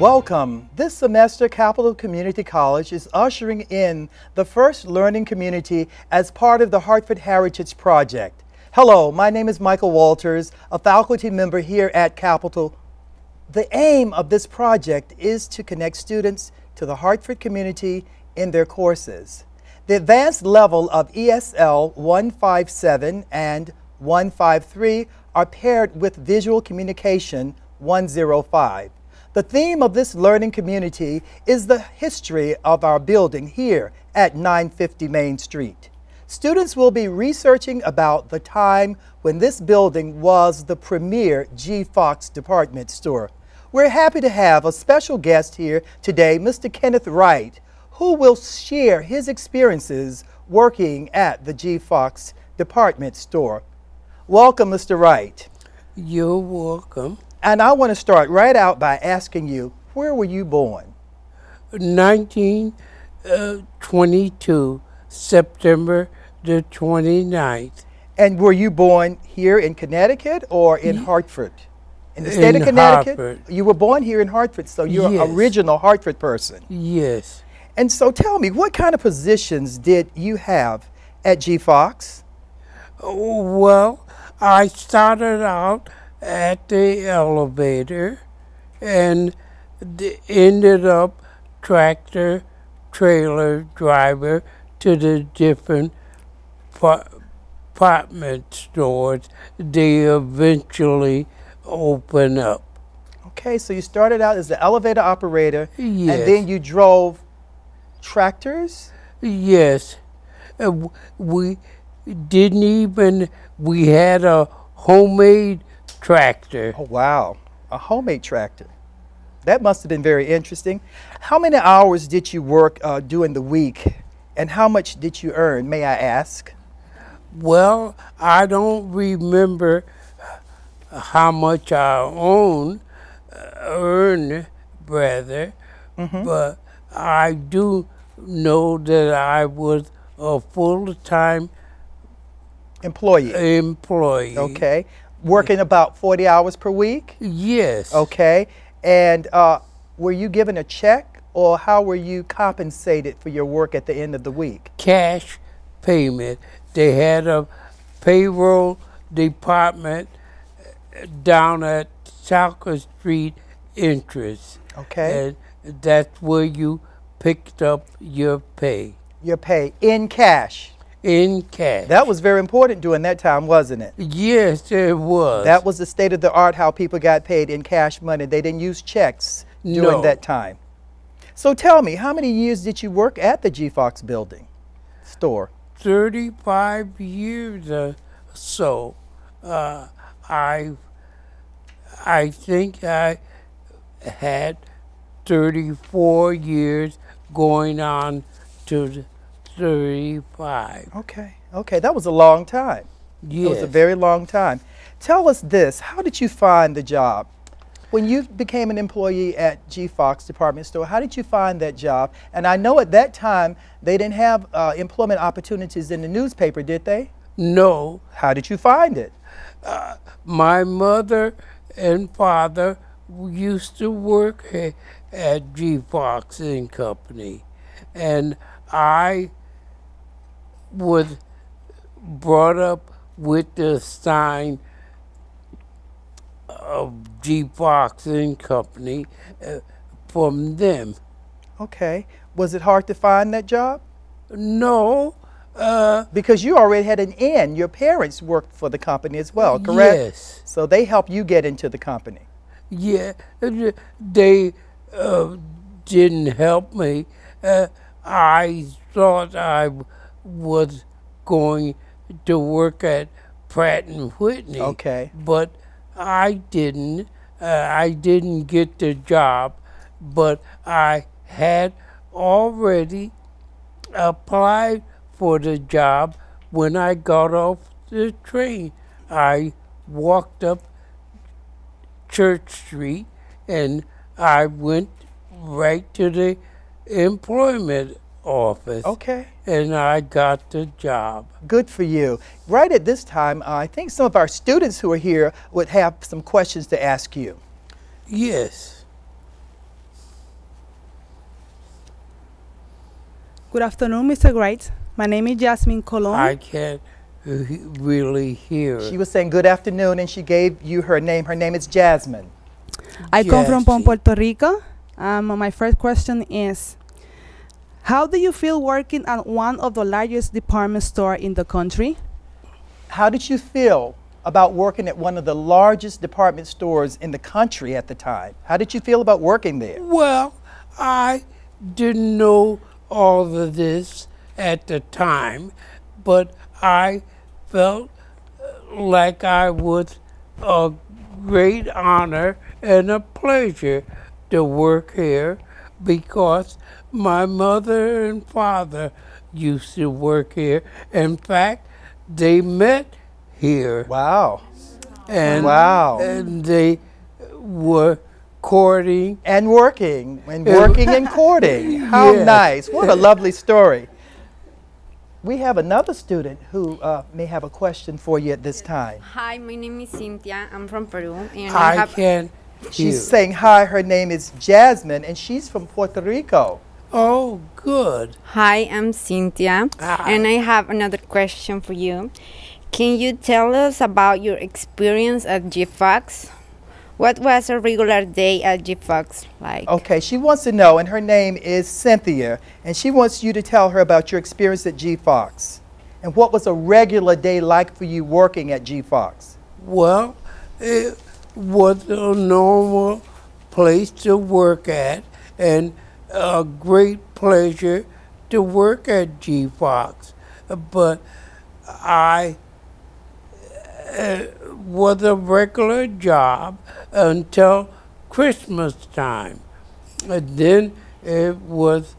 Welcome. This semester, Capital Community College is ushering in the first learning community as part of the Hartford Heritage Project. Hello, my name is Michael Walters, a faculty member here at Capital. The aim of this project is to connect students to the Hartford community in their courses. The advanced level of ESL 157 and 153 are paired with Visual Communication 105. The theme of this learning community is the history of our building here at 950 Main Street. Students will be researching about the time when this building was the premier G. Fox department store. We're happy to have a special guest here today, Mr. Kenneth Wright, who will share his experiences working at the G. Fox department store. Welcome, Mr. Wright. You're welcome. And I want to start right out by asking you, where were you born? 1922, September the 29th. And were you born here in Connecticut or in Hartford? In the state of Connecticut? Hartford. You were born here in Hartford, so you're an original Hartford person. Yes. And so tell me, what kind of positions did you have at G. Fox? Well, I started out at the elevator and ended up tractor trailer driver to the different department stores they eventually open up. Okay, so you started out as the elevator operator. Yes. And then you drove tractors? Yes. We didn't even, we had a homemade tractor. Oh, wow. A homemade tractor. That must have been very interesting. How many hours did you work during the week, and how much did you earn, may I ask? Well, I don't remember how much I earned, rather, but I do know that I was a full-time employee. Okay. Working about 40 hours per week? Yes. Okay. And were you given a check, or how were you compensated for your work at the end of the week? Cash payment. They had a payroll department down at South Street entrance. Okay. And that's where you picked up your pay. Your pay in cash? In cash. That was very important during that time, wasn't it? Yes, it was. That was the state of the art, how people got paid in cash money. They didn't use checks during that time. So tell me, how many years did you work at the G. Fox building store? 35 years or so. I think I had 34 years going on to 35. Okay, okay, that was a long time. Yes. It was a very long time. Tell us this, how did you find the job? When you became an employee at G. Fox department store, how did you find that job? And I know at that time they didn't have employment opportunities in the newspaper, did they? No. How did you find it? My mother and father used to work at G. Fox and Company, and I was brought up with the sign of G. Fox and Company from them. Okay. Was it hard to find that job? No. Because you already had an in. Your parents worked for the company as well, correct? Yes. So they helped you get into the company. Yeah. They didn't help me. I thought I was going to work at Pratt and Whitney. Okay. But I didn't. I didn't get the job, but I had already applied for the job when I got off the train. I walked up Church Street and I went right to the employment office. Okay. And I got the job. Good for you. Right at this time, I think some of our students who are here would have some questions to ask you. Yes. Good afternoon, Mr. Wright. My name is Jasmine Colon. I can't really hear. She was saying good afternoon, and she gave you her name. Her name is Jasmine. I come from Jessie. Puerto Rico. My first question is, how do you feel working at one of the largest department stores in the country? How did you feel about working at one of the largest department stores in the country at the time? How did you feel about working there? Well, I didn't know all of this at the time, but I felt like I was a great honor and a pleasure to work here because my mother and father used to work here. In fact, they met here. Wow. And, Wow. and they were courting. And working, and working and courting. How Yes. nice. What a lovely story. We have another student who may have a question for you at this time. Hi, my name is Cynthia. I'm from Peru. And I can't hear. She's saying hi, her name is Jasmine, and she's from Puerto Rico. Oh, good. Hi, I'm Cynthia. Hi. And I have another question for you. Can you tell us about your experience at GFOX? What was a regular day at GFOX like? Okay, she wants to know, and her name is Cynthia, and she wants you to tell her about your experience at GFOX. And what was a regular day like for you working at GFOX? Well, it was a normal place to work at and a great pleasure to work at GFOX. But I was a regular job until Christmas time. And then it was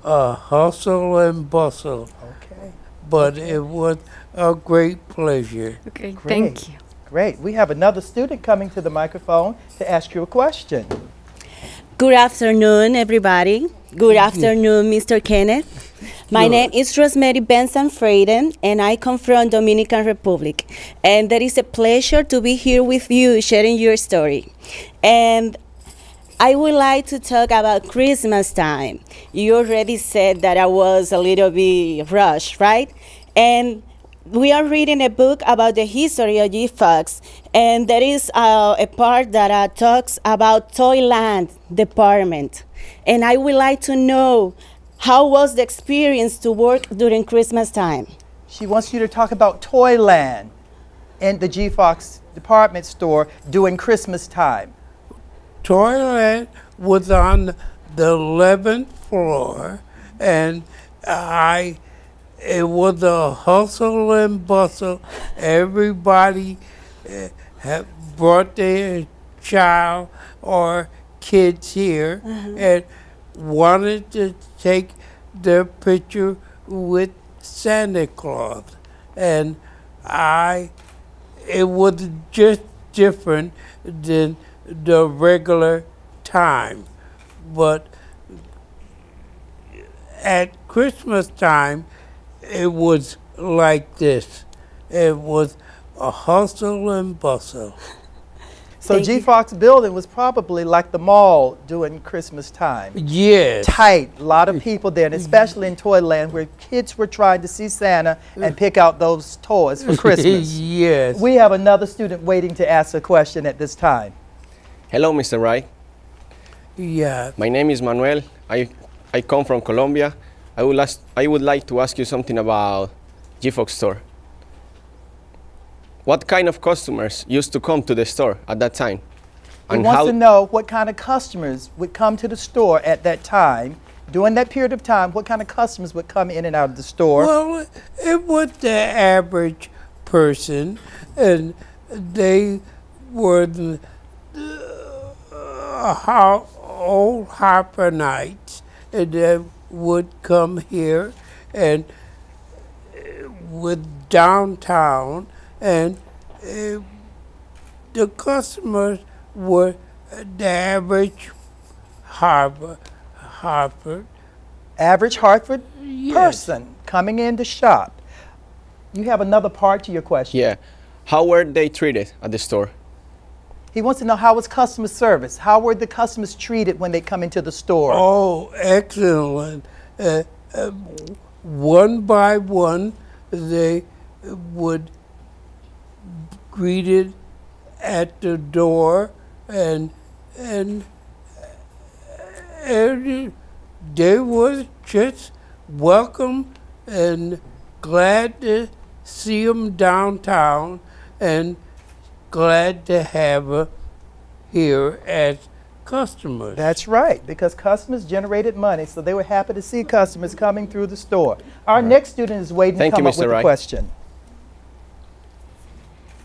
a hustle and bustle. Okay. But it was a great pleasure. Okay, Great. thank you. Great. We have another student coming to the microphone to ask you a question. Good afternoon, everybody. Good afternoon, Mr. Kenneth. My name is Rosemary Benson Freyden, and I come from Dominican Republic. And it is a pleasure to be here with you, sharing your story. And I would like to talk about Christmas time. You already said that I was a little bit rushed, right? And we are reading a book about the history of GFOX, and there is a part that talks about Toyland department. And I would like to know, how was the experience to work during Christmas time? She wants you to talk about Toyland and the GFOX department store during Christmas time. Toyland was on the 11th floor, and it was a hustle and bustle. Everybody had brought their child or kids here and wanted to take their picture with Santa Claus. And it was just different than the regular time. But at Christmas time, it was like this. It was a hustle and bustle. So GFOX building was probably like the mall during Christmas time. Yes. Tight, a lot of people there, and especially in Toyland where kids were trying to see Santa and pick out those toys for Christmas. Yes. We have another student waiting to ask a question at this time. Hello, Mr. Wright. Yeah. My name is Manuel. I come from Colombia. I would like to ask you something about GFOX store. What kind of customers used to come to the store at that time? He wants to know what kind of customers would come to the store at that time. During that period of time, what kind of customers would come in and out of the store? Well, it was the average person, and they were the old Harperites that would come here and with downtown, and the customers were the average Hartford. Average Hartford Yes. person coming in to shop. You have another part to your question. Yeah. How were they treated at the store? He wants to know how was customer service? How were the customers treated when they come into the store? Oh, excellent. one by one, they would greet it at the door, and they was just welcome and glad to see them downtown, and glad to have her here as customers. That's right, because customers generated money, so they were happy to see customers coming through the store. Our next student is waiting to come up with a question.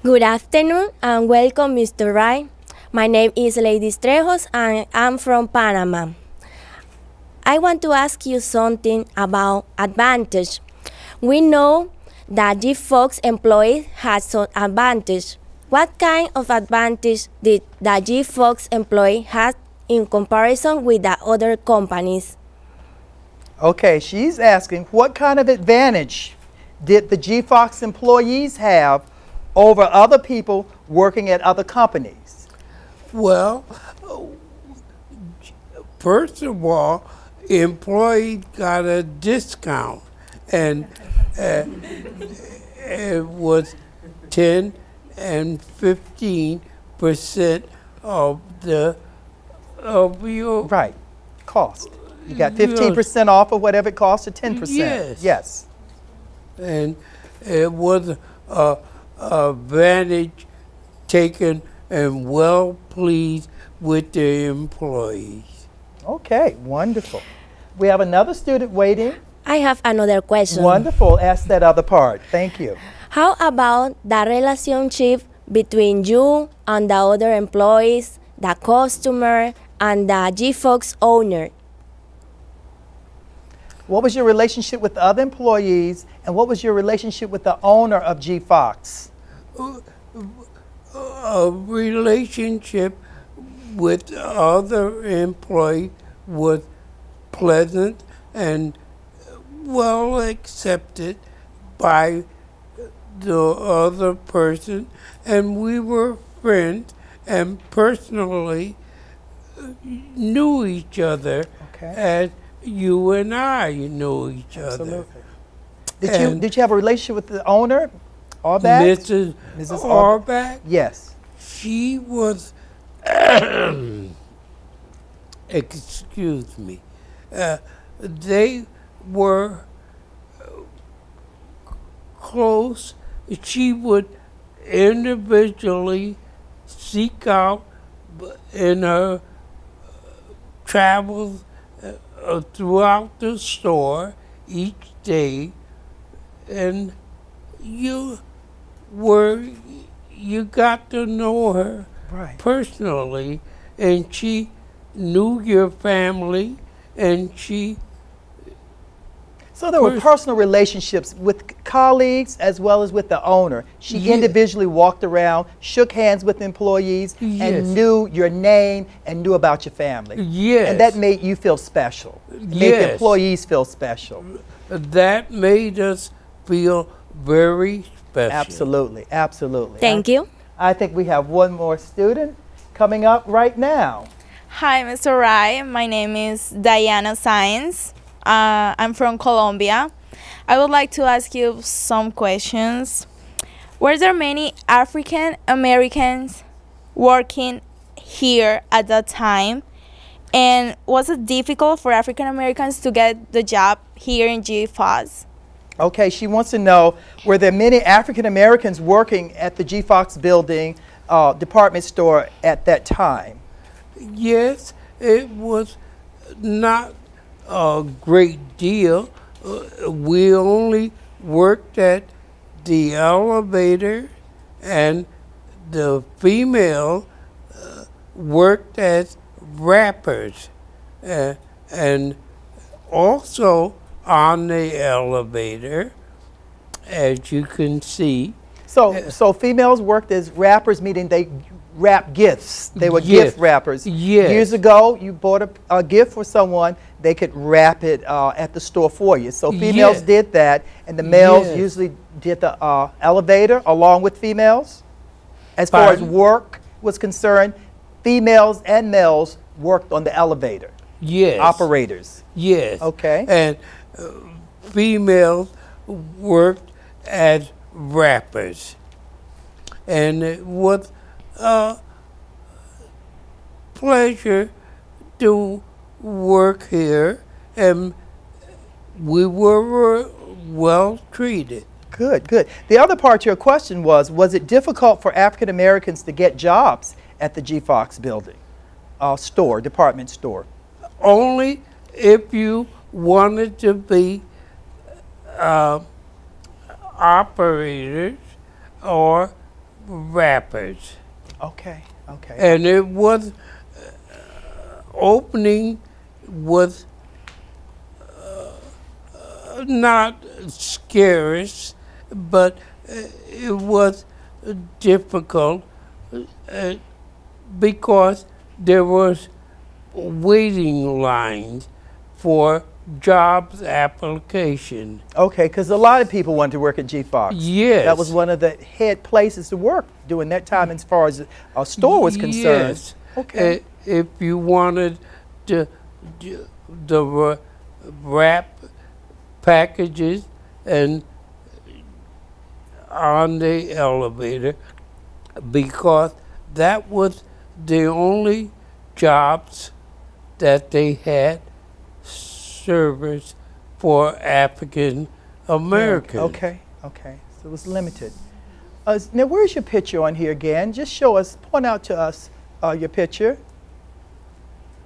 Good afternoon and welcome, Mr. Wright. My name is Lady Trejos and I'm from Panama. I want to ask you something about advantage. We know that GFox employees had some advantage. What kind of advantage did the GFox employee have in comparison with the other companies? Okay, she's asking what kind of advantage did the GFox employees have over other people working at other companies? Well, first of all, employee got a discount, and it was 10 and 15% of your right cost. You got 15% off of whatever it costs, or 10%. Yes. Yes. And it was a advantage taken and well pleased with the employees. Okay, wonderful. We have another student waiting. I have another question. Wonderful. Ask that other part. Thank you. How about the relationship between you and the other employees, the customer, and the GFox owner? What was your relationship with the other employees, and what was your relationship with the owner of GFox? A relationship with the other employee was pleasant and well accepted by the other person, and we were friends and personally knew each other as you and I knew each other. Did you have a relationship with the owner, Arbach? Mrs. Arbach? Yes. She was, excuse me, they were close. She would individually seek out in her travels throughout the store each day, and you got to know her personally, and she knew your family, and so there were personal relationships with colleagues as well as with the owner. She individually walked around, shook hands with employees, and knew your name and knew about your family. Yes. And that made you feel special. Made the employees feel special. That made us feel very special. Absolutely, absolutely. Thank you. I think we have one more student coming up right now. Hi, Mr. Wright. My name is Diana Saenz. I'm from Colombia. I would like to ask you some questions. Were there many African Americans working here at that time? And was it difficult for African Americans to get the job here in GFox? Okay, she wants to know, were there many African Americans working at the GFox building department store at that time? Yes, it was not a great deal. We only worked at the elevator, and the female worked as wrappers, and also on the elevator, as you can see. So females worked as wrappers, meaning they wrap gifts. They were gift wrappers. Yes. Years ago, you bought a gift for someone, they could wrap it at the store for you. So females did that, and the males usually did the elevator along with females. As far as work was concerned, females and males worked on the elevator. Yes. Operators. Yes. Okay. And females worked as rappers. And it was a pleasure to work here, and we were well treated. Good, good. The other part to your question was it difficult for African Americans to get jobs at the G. Fox building, department store? Only if you wanted to be operators or rappers. Okay, okay. And it was, opening was not scarce, but it was difficult because there was waiting lines for jobs application. Okay, because a lot of people wanted to work at G. Fox. Yes. That was one of the head places to work during that time as far as a store was concerned. Yes. Okay. If you wanted the wrap packages and on the elevator, because that was the only jobs that they had service for African Americans. Okay, okay. So it was limited. Now, where's your picture on here again? Just show us, point out to us your picture.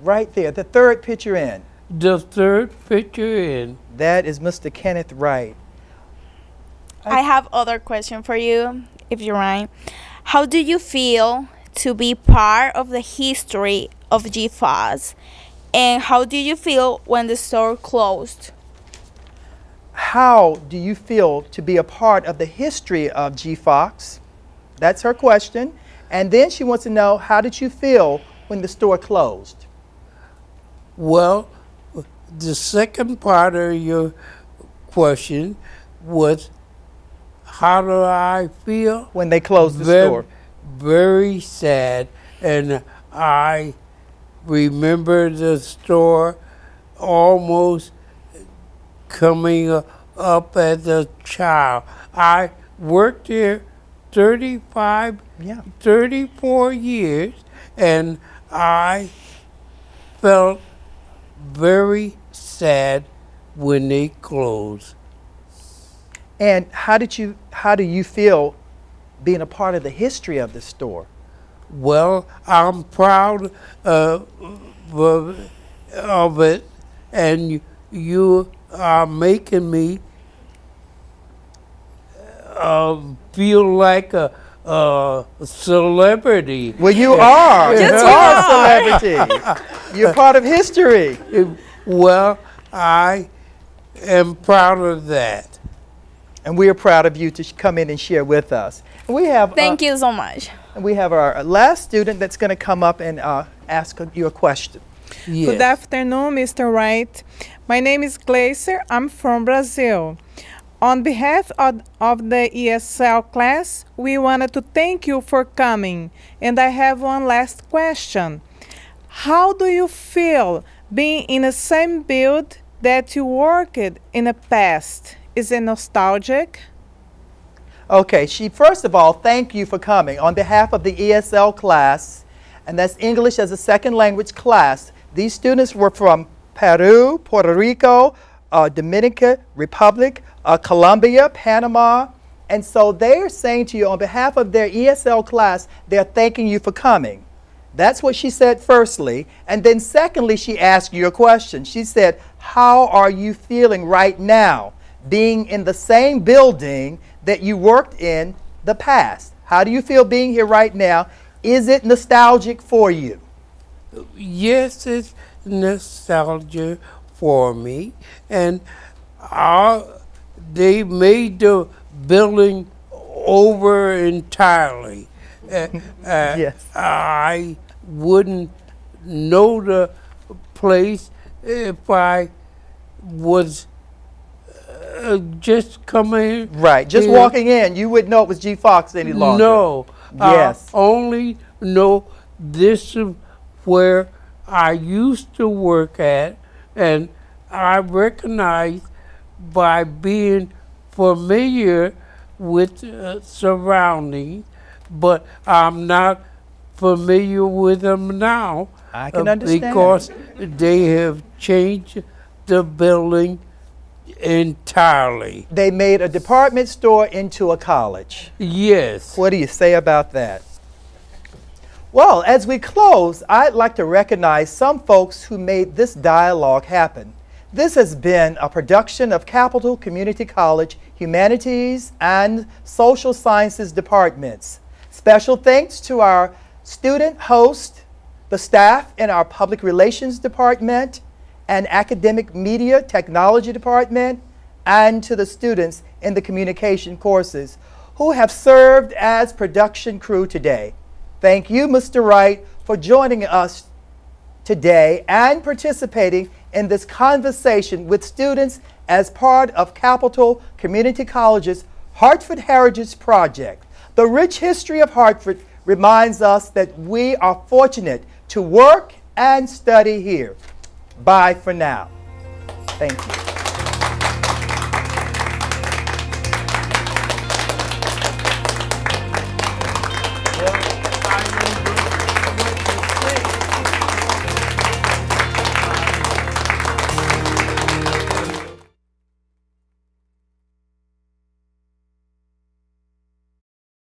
Right there, the third picture in. The third picture in. That is Mr. Kenneth Wright. I have other question for you, if you're right. How do you feel to be part of the history of G. Fox? And how do you feel when the store closed? How do you feel to be a part of the history of G. Fox? That's her question. And then she wants to know, how did you feel when the store closed? Well, the second part of your question was, how do I feel? When they closed the store. Very sad. And I remember the store almost coming up as a child. I worked here 34 years, and I felt very sad when they closed. And how do you feel being a part of the history of the store? Well, I'm proud of it, and you are making me feel like a celebrity. Well, you are. You are a celebrity. You're part of history. Well, I am proud of that. And we are proud of you to come in and share with us. We have. Thank you so much. And we have our last student that's going to come up and ask you a question. Yes. Good afternoon, Mr. Wright. My name is Glacier. I'm from Brazil. On behalf of the ESL class, we wanted to thank you for coming. And I have one last question. How do you feel being in the same build that you worked in the past? Is it nostalgic? Okay, first of all, thank you for coming. On behalf of the ESL class, and that's English as a Second Language class, these students were from Peru, Puerto Rico, Dominican Republic, Colombia, Panama, and so they're saying to you on behalf of their ESL class, they're thanking you for coming. That's what she said firstly, and then secondly, she asked you a question. She said, how are you feeling right now, being in the same building that you worked in the past? How do you feel being here right now? Is it nostalgic for you? Yes, it's nostalgia for me, and they made the building over entirely. Yes. I wouldn't know the place if I was just coming. Right, just here. walking in, you wouldn't know it was G. Fox any longer. No. Yes. I only know this is where I used to work at, and I recognize by being familiar with surroundings, but I'm not familiar with them now. I can understand. Because they have changed the building entirely. They made a department store into a college. Yes. What do you say about that? Well, as we close, I'd like to recognize some folks who made this dialogue happen. This has been a production of Capital Community College Humanities and Social Sciences departments. Special thanks to our student host, the staff in our Public Relations Department and Academic Media Technology Department, and to the students in the communication courses who have served as production crew today. Thank you, Mr. Wright, for joining us today and participating in this conversation with students as part of Capital Community College's Hartford Heritage Project. The rich history of Hartford reminds us that we are fortunate to work and study here. Bye for now. Thank you.